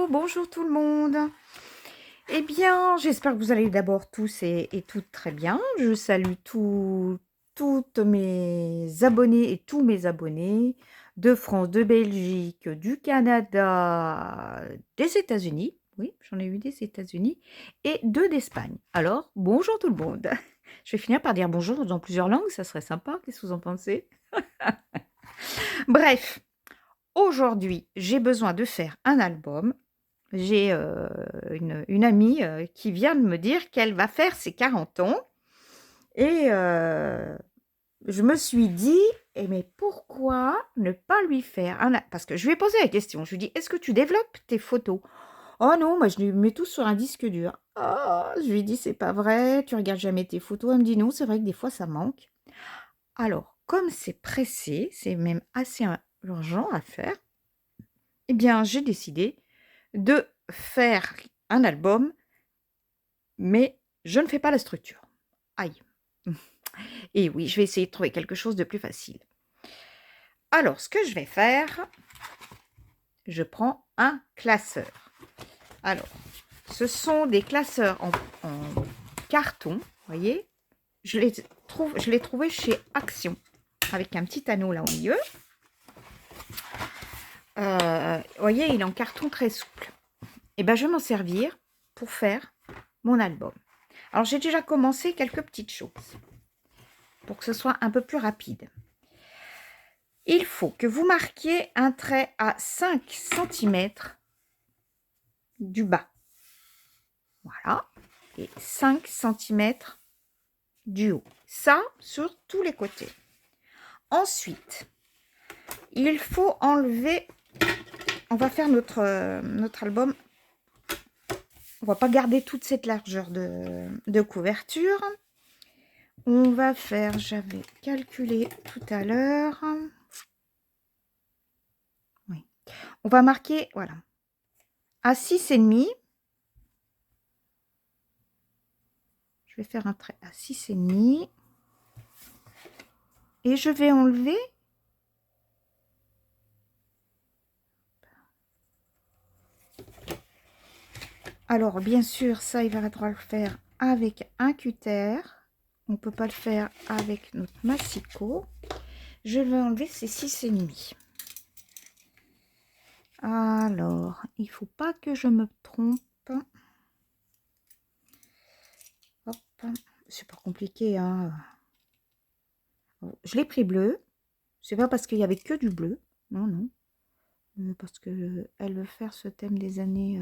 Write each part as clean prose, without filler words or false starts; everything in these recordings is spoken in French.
Bonjour tout le monde. Eh bien, j'espère que vous allez d'abord tous et toutes très bien. Je salue toutes mes abonnés et tous mes abonnés de France, de Belgique, du Canada, des États-Unis. Oui, j'en ai eu des États-Unis et deux d'Espagne. Alors, bonjour tout le monde. Je vais finir par dire bonjour dans plusieurs langues, ça serait sympa. Qu'est-ce que vous en pensez? Bref, aujourd'hui, j'ai besoin de faire un album. J'ai une amie qui vient de me dire qu'elle va faire ses 40 ans. Et je me suis dit, eh mais pourquoi ne pas lui faire un... Parce que je lui ai posé la question. Je lui ai dit, est-ce que tu développes tes photos? Oh non, moi je les mets tous sur un disque dur. Oh, je lui ai dit, c'est pas vrai, tu regardes jamais tes photos. Elle me dit, non, c'est vrai que des fois ça manque. Alors, comme c'est pressé, c'est même assez urgent à faire, eh bien j'ai décidé de faire un album, mais je ne fais pas la structure. Aïe. Et oui, je vais essayer de trouver quelque chose de plus facile. Alors, ce que je vais faire, je prends un classeur. Alors, ce sont des classeurs en carton, vous voyez. Je l'ai trouvé chez Action, avec un petit anneau là au milieu. Vous voyez, il est en carton très souple. Et bien, je vais m'en servir pour faire mon album. Alors, j'ai déjà commencé quelques petites choses pour que ce soit un peu plus rapide. Il faut que vous marquiez un trait à 5 cm du bas. Voilà. Et 5 cm du haut. Ça, sur tous les côtés. Ensuite, il faut enlever... On va faire notre album. On va pas garder toute cette largeur de couverture. On va faire, j'avais calculé tout à l'heure. Oui. On va marquer, voilà, à 6,5. Je vais faire un trait à 6,5. Et je vais enlever alors bien sûr ça il va falloir le faire avec un cutter, on peut pas le faire avec notre massicot. Je vais enlever ces 6,5. Alors il faut pas que je me trompe. Hop, c'est pas compliqué hein. Je l'ai pris bleu, c'est pas parce qu'il y avait que du bleu, non non, parce que elle veut faire ce thème des années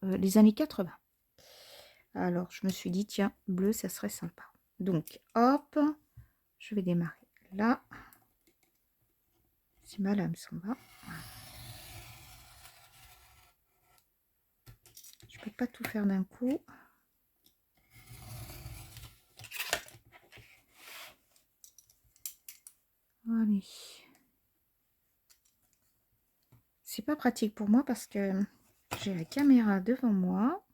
les années 80. Alors, je me suis dit, tiens, bleu, ça serait sympa. Donc, hop, je vais démarrer là. Si ma lame s'en va. Je peux pas tout faire d'un coup. Allez. C'est pas pratique pour moi parce que j'ai la caméra devant moi.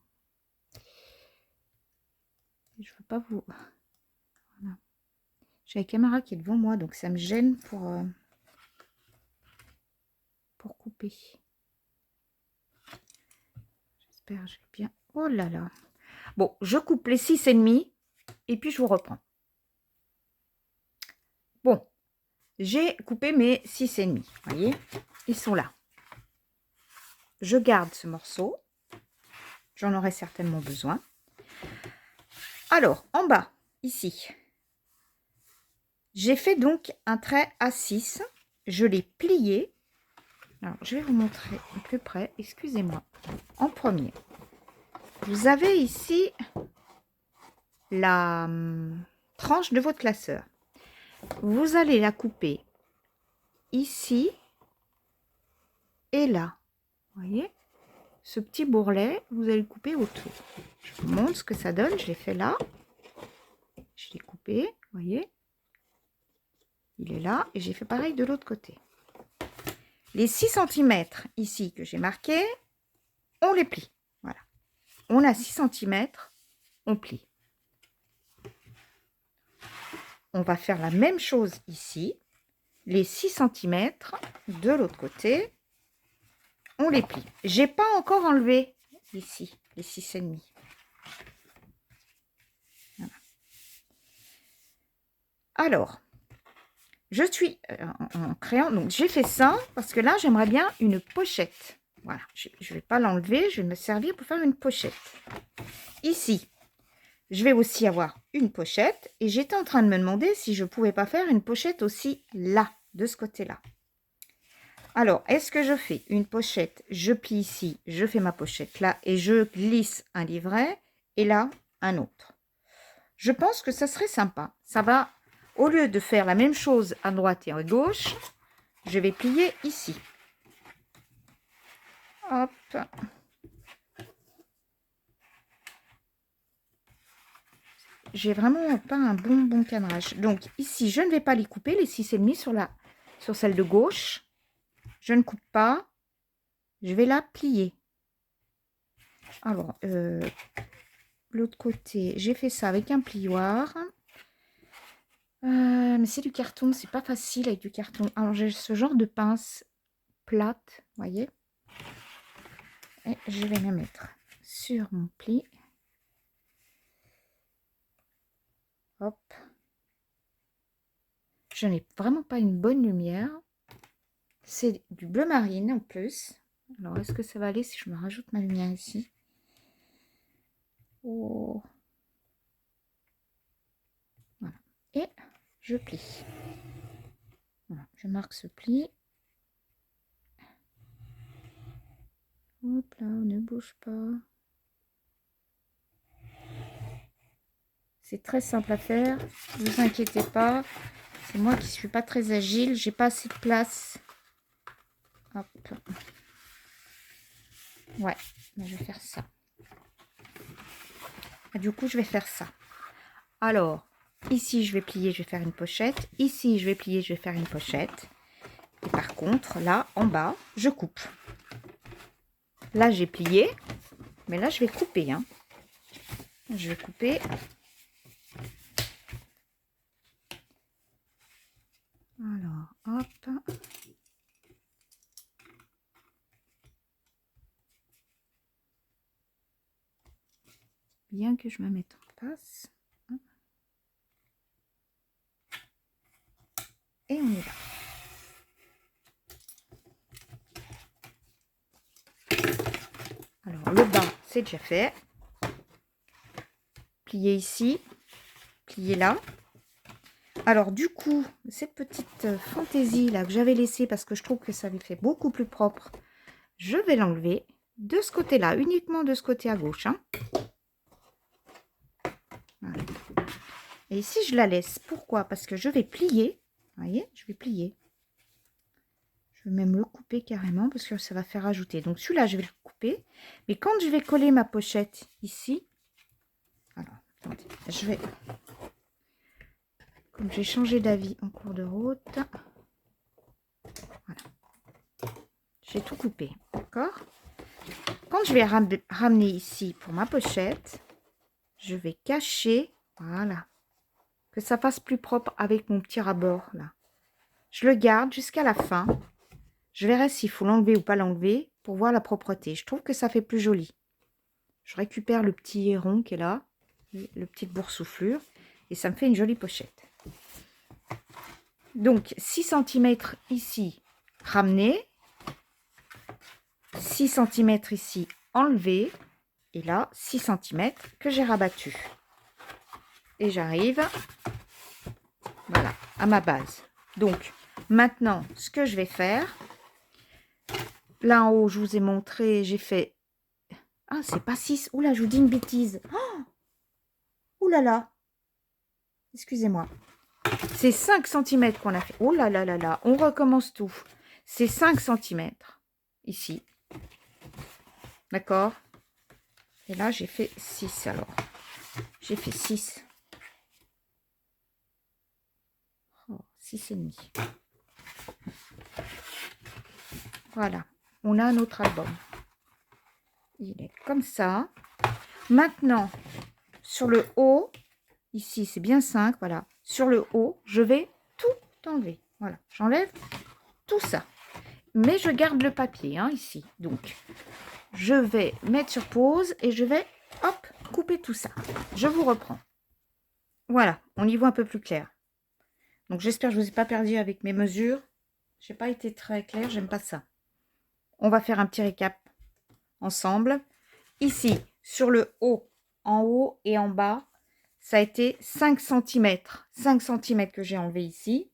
Je veux pas vous... Voilà. J'ai la caméra qui est devant moi, donc ça me gêne pour couper. J'espère que j'ai bien... Oh là là. Bon, je coupe les 6,5 et puis je vous reprends. Bon, j'ai coupé mes 6,5. Vous voyez, ils sont là. Je garde ce morceau. J'en aurai certainement besoin. Alors, en bas, ici, j'ai fait donc un trait à 6. Je l'ai plié. Alors, je vais vous montrer de plus près. Excusez-moi. En premier, vous avez ici la tranche de votre classeur. Vous allez la couper ici et là. Vous voyez? Ce petit bourrelet, vous allez le couper autour. Je vous montre ce que ça donne. Je l'ai fait là. Je l'ai coupé, vous voyez? Il est là. Et j'ai fait pareil de l'autre côté. Les 6 cm ici que j'ai marqué, on les plie. Voilà. On a 6 cm, on plie. On va faire la même chose ici. Les 6 cm de l'autre côté, on les plie. J'ai pas encore enlevé ici les 6,5. Voilà. Alors, je suis en créant, donc j'ai fait ça parce que là, j'aimerais bien une pochette. Voilà, je ne vais pas l'enlever, je vais me servir pour faire une pochette. Ici, je vais aussi avoir une pochette et j'étais en train de me demander si je ne pouvais pas faire une pochette aussi là, de ce côté-là. Alors, est-ce que je fais une pochette, je plie ici, je fais ma pochette là et je glisse un livret et là, un autre. Je pense que ça serait sympa. Ça va, au lieu de faire la même chose à droite et à gauche, je vais plier ici. Hop. J'ai vraiment pas un bon cadrage. Donc ici, je ne vais pas les couper, les 6,5 sur celle de gauche. Je ne coupe pas. Je vais la plier. Alors, l'autre côté, j'ai fait ça avec un plioir. Mais c'est du carton, c'est pas facile avec du carton. Alors, j'ai ce genre de pince plate, vous voyez. Et je vais la mettre sur mon pli. Hop. Je n'ai vraiment pas une bonne lumière. C'est du bleu marine en plus. Alors, est-ce que ça va aller si je me rajoute ma lumière ici? Oh. Voilà. Et je plie. Voilà. Je marque ce pli. Hop là, ne bouge pas. C'est très simple à faire. Ne vous inquiétez pas. C'est moi qui ne suis pas très agile. J'ai pas assez de place. Hop. Ouais, ben, je vais faire ça. Et du coup, je vais faire ça. Alors, ici, je vais plier, je vais faire une pochette. Ici, je vais plier, je vais faire une pochette. Et par contre, là, en bas, je coupe. Là, j'ai plié. Mais là, je vais couper. Hein. Je vais couper. Alors, hop. Bien que je me mette en place. Et on y va. Alors, le bas, c'est déjà fait. Plier ici. Plier là. Alors, du coup, cette petite fantaisie là que j'avais laissée parce que je trouve que ça lui fait beaucoup plus propre, je vais l'enlever de ce côté-là, uniquement de ce côté à gauche. Hein. Voilà. Et ici, je la laisse. Pourquoi? Parce que je vais plier. Vous voyez, je vais plier. Je vais même le couper carrément parce que ça va faire ajouter. Donc, celui-là, je vais le couper. Mais quand je vais coller ma pochette ici, alors, attendez, je vais... Comme j'ai changé d'avis en cours de route, voilà. J'ai tout coupé, d'accord? Quand je vais ramener ici pour ma pochette, je vais cacher, voilà, que ça fasse plus propre avec mon petit rabord là. Je le garde jusqu'à la fin. Je verrai s'il faut l'enlever ou pas l'enlever pour voir la propreté. Je trouve que ça fait plus joli. Je récupère le petit rond qui est là, le petit boursouflure, et ça me fait une jolie pochette. Donc 6 cm ici ramené, 6 cm ici enlevé, et là 6 cm que j'ai rabattu. Et j'arrive, voilà, à ma base. Donc maintenant, ce que je vais faire, là en haut, je vous ai montré, j'ai fait... Ah, c'est pas 6. Oula, je vous dis une bêtise. Oh, oulala. Excusez-moi. C'est 5 cm qu'on a fait. Oh là là là là. On recommence tout. C'est 5 cm. Ici. D'accord? Et là, j'ai fait 6 alors. J'ai fait 6. Oh, 6,5. Voilà. On a notre album. Il est comme ça. Maintenant, sur le haut, ici, c'est bien 5, voilà. Sur le haut, je vais tout enlever. Voilà, j'enlève tout ça. mais je garde le papier, hein, ici. Donc, je vais mettre sur pause et je vais, hop, couper tout ça. Je vous reprends. Voilà, on y voit un peu plus clair. Donc, j'espère que je ne vous ai pas perdu avec mes mesures. Je n'ai pas été très claire, j'aime pas ça. On va faire un petit récap ensemble. Ici, sur le haut, en haut et en bas, ça a été 5 cm. 5 cm que j'ai enlevé ici.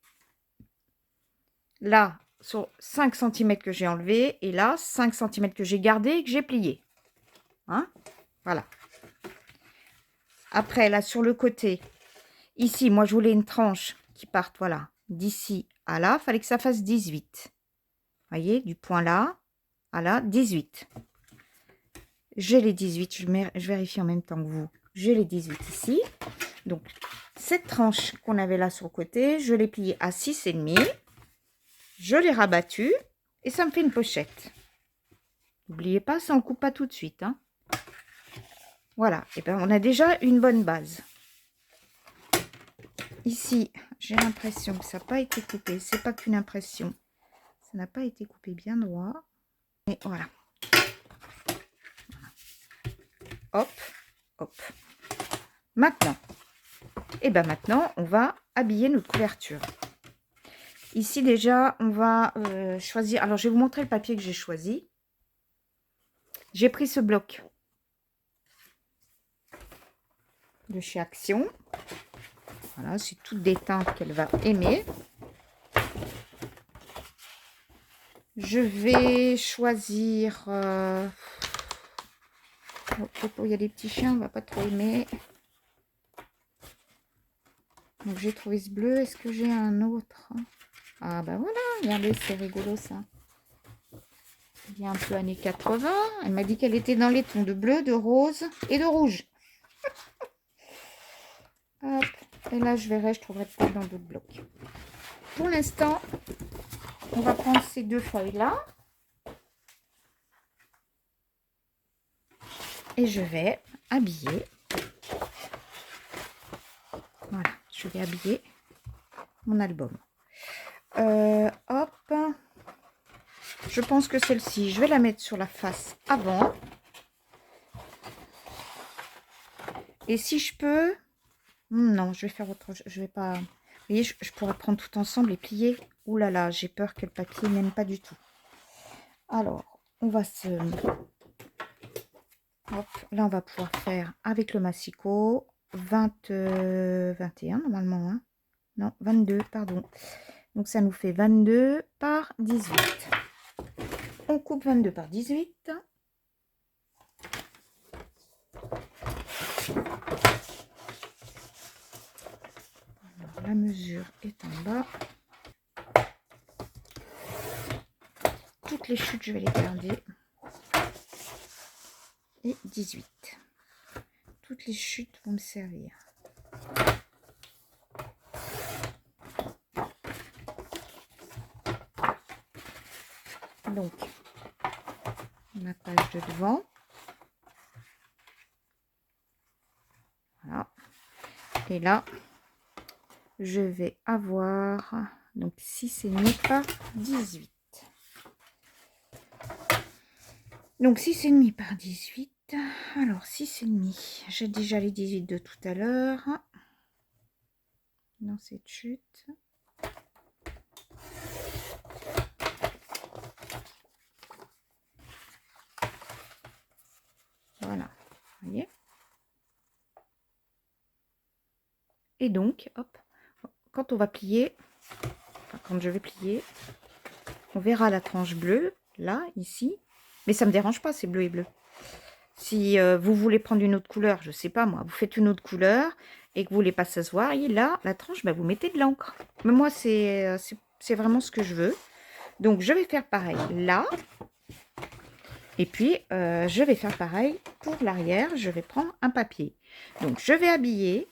Là, sur 5 cm que j'ai enlevé. Et là, 5 cm que j'ai gardé et que j'ai plié. Hein? Voilà. Après, là, sur le côté, ici, moi, je voulais une tranche qui parte, voilà, d'ici à là. Il fallait que ça fasse 18. Vous voyez, du point là à là, 18. J'ai les 18. Je vérifie en même temps que vous. J'ai les 18 ici. Donc, cette tranche qu'on avait là sur le côté, je l'ai pliée à 6,5. Je l'ai rabattue et ça me fait une pochette. N'oubliez pas, ça ne coupe pas tout de suite. Hein. Voilà, et bien on a déjà une bonne base. Ici, j'ai l'impression que ça n'a pas été coupé. C'est pas qu'une impression. Ça n'a pas été coupé bien droit. Et voilà. Hop, hop. Maintenant, et bien maintenant, on va habiller notre couverture. Ici déjà, on va choisir. Alors, je vais vous montrer le papier que j'ai choisi. J'ai pris ce bloc de chez Action. Voilà, c'est toutes des teintes qu'elle va aimer. Je vais choisir... il y a des petits chiens, on ne va pas trop aimer. Donc j'ai trouvé ce bleu. Est-ce que j'ai un autre? Ah ben voilà, regardez, c'est rigolo ça. Il y a un peu années 80. Elle m'a dit qu'elle était dans les tons de bleu, de rose et de rouge. Hop. Et là, je verrai, je trouverai peut-être dans d'autres blocs. Pour l'instant, on va prendre ces deux feuilles-là. Et je vais habiller. Voilà, je vais habiller mon album. Hop. Je pense que celle-ci, je vais la mettre sur la face avant. Et si je peux... Non, je vais faire autre chose. Je vais pas... Vous voyez, je pourrais prendre tout ensemble et plier. Ouh là là, j'ai peur que le papier n'aime pas du tout. Alors, on va se... Hop, là, on va pouvoir faire avec le massicot 21 normalement. Hein. Non, 22, pardon. Donc, ça nous fait 22 par 18. On coupe 22 par 18. Alors, la mesure est en bas. Toutes les chutes, je vais les garder. Et 18. Toutes les chutes vont me servir. Donc, la page de devant. Voilà. Et là, je vais avoir donc 6,5 par 18. Donc 6,5 par 18. Alors 6,5. J'ai déjà les 18 de tout à l'heure. Dans cette chute. Voilà. Vous voyez? Et donc, hop, quand on va plier, enfin, quand je vais plier, on verra la tranche bleue, là, ici. Mais ça ne me dérange pas, c'est bleu et bleu. Si vous voulez prendre une autre couleur, je ne sais pas moi, vous faites une autre couleur et que vous voulez pas que ça se voie, et là, la tranche, bah, vous mettez de l'encre. Mais moi, c'est vraiment ce que je veux. Donc, je vais faire pareil là. Et puis, je vais faire pareil pour l'arrière. Je vais prendre un papier. Donc, je vais habiller.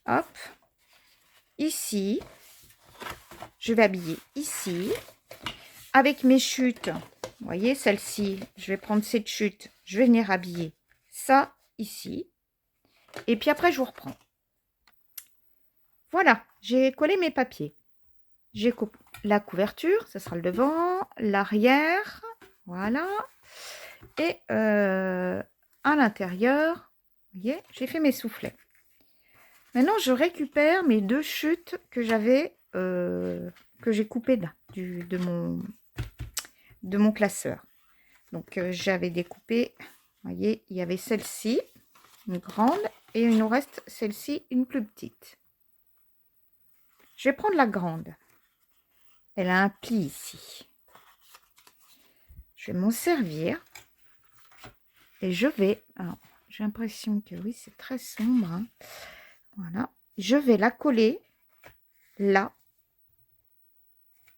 Hop. Ici. Je vais habiller ici. Avec mes chutes. Vous voyez, celle-ci, je vais prendre cette chute. Je vais venir habiller ça ici. Et puis après, je vous reprends. Voilà, j'ai collé mes papiers. J'ai la couverture, ça sera le devant, l'arrière, voilà. Et à l'intérieur, vous voyez, j'ai fait mes soufflets. Maintenant, je récupère mes 2 chutes que j'avais, que j'ai coupées là, de mon classeur. Donc, j'avais découpé, vous voyez, il y avait celle-ci, une grande, et il nous reste celle-ci, une plus petite. Je vais prendre la grande. Elle a un pli ici. Je vais m'en servir. Et je vais... Alors, j'ai l'impression que oui, c'est très sombre. Hein. Voilà. Je vais la coller là.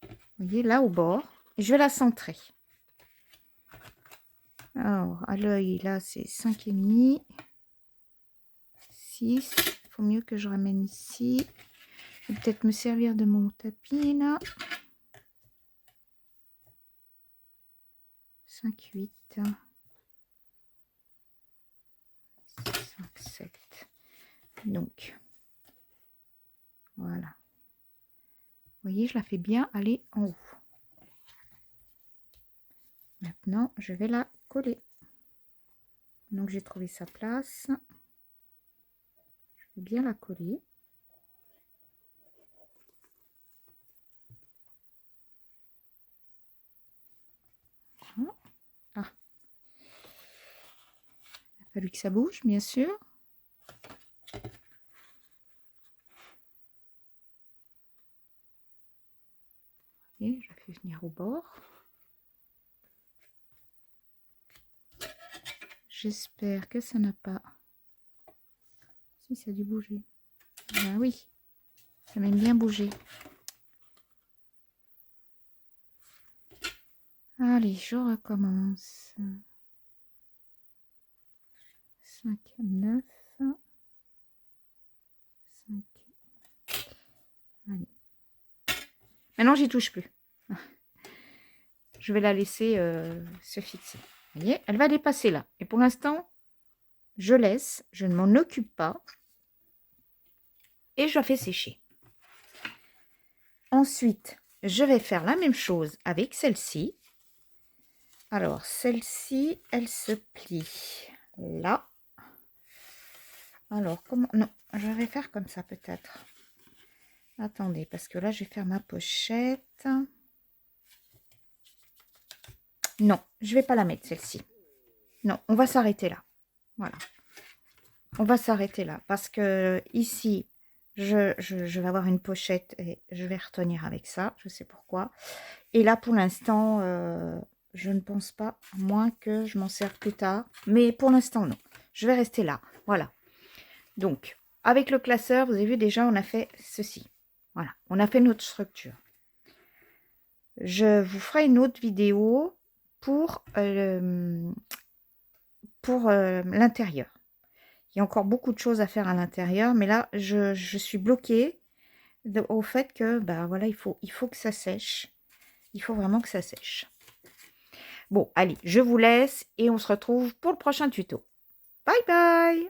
Vous voyez, là au bord. Et je vais la centrer. Alors, à l'œil, là, c'est 5,5. 6. Il faut mieux que je ramène ici. Je vais peut-être me servir de mon tapis, là. 5, 8. 5, 7. Donc, voilà. Vous voyez, je la fais bien aller en haut. Maintenant, je vais la coller. Donc, j'ai trouvé sa place. Je vais bien la coller. Ah. Il a fallu que ça bouge, bien sûr. Et je fais venir au bord. J'espère que ça n'a pas... Si, ça a dû bouger. Ben oui, ça m'a bien bougé. Allez, je recommence. 5, 9. 5. Allez. Maintenant, j'y touche plus. Je vais la laisser se fixer. Vous voyez, elle va dépasser là. Et pour l'instant, je laisse. Je ne m'en occupe pas. Et je la fais sécher. Ensuite, je vais faire la même chose avec celle-ci. Alors, celle-ci, elle se plie là. Alors, comment... Non, je vais faire comme ça peut-être. Attendez, parce que là, je vais faire ma pochette. Non, je vais pas la mettre, celle-ci. Non, on va s'arrêter là. Voilà. On va s'arrêter là. Parce que ici, je vais avoir une pochette et je vais retenir avec ça. Je sais pourquoi. Et là, pour l'instant, je ne pense pas, à moins que je m'en serve plus tard. Mais pour l'instant, non. Je vais rester là. Voilà. Donc, avec le classeur, vous avez vu déjà, on a fait ceci. Voilà, on a fait notre structure. Je vous ferai une autre vidéo pour l'intérieur. Il y a encore beaucoup de choses à faire à l'intérieur, mais là, je suis bloquée au fait que, bah voilà, il faut que ça sèche. Il faut vraiment que ça sèche. Bon, allez, je vous laisse et on se retrouve pour le prochain tuto. Bye bye!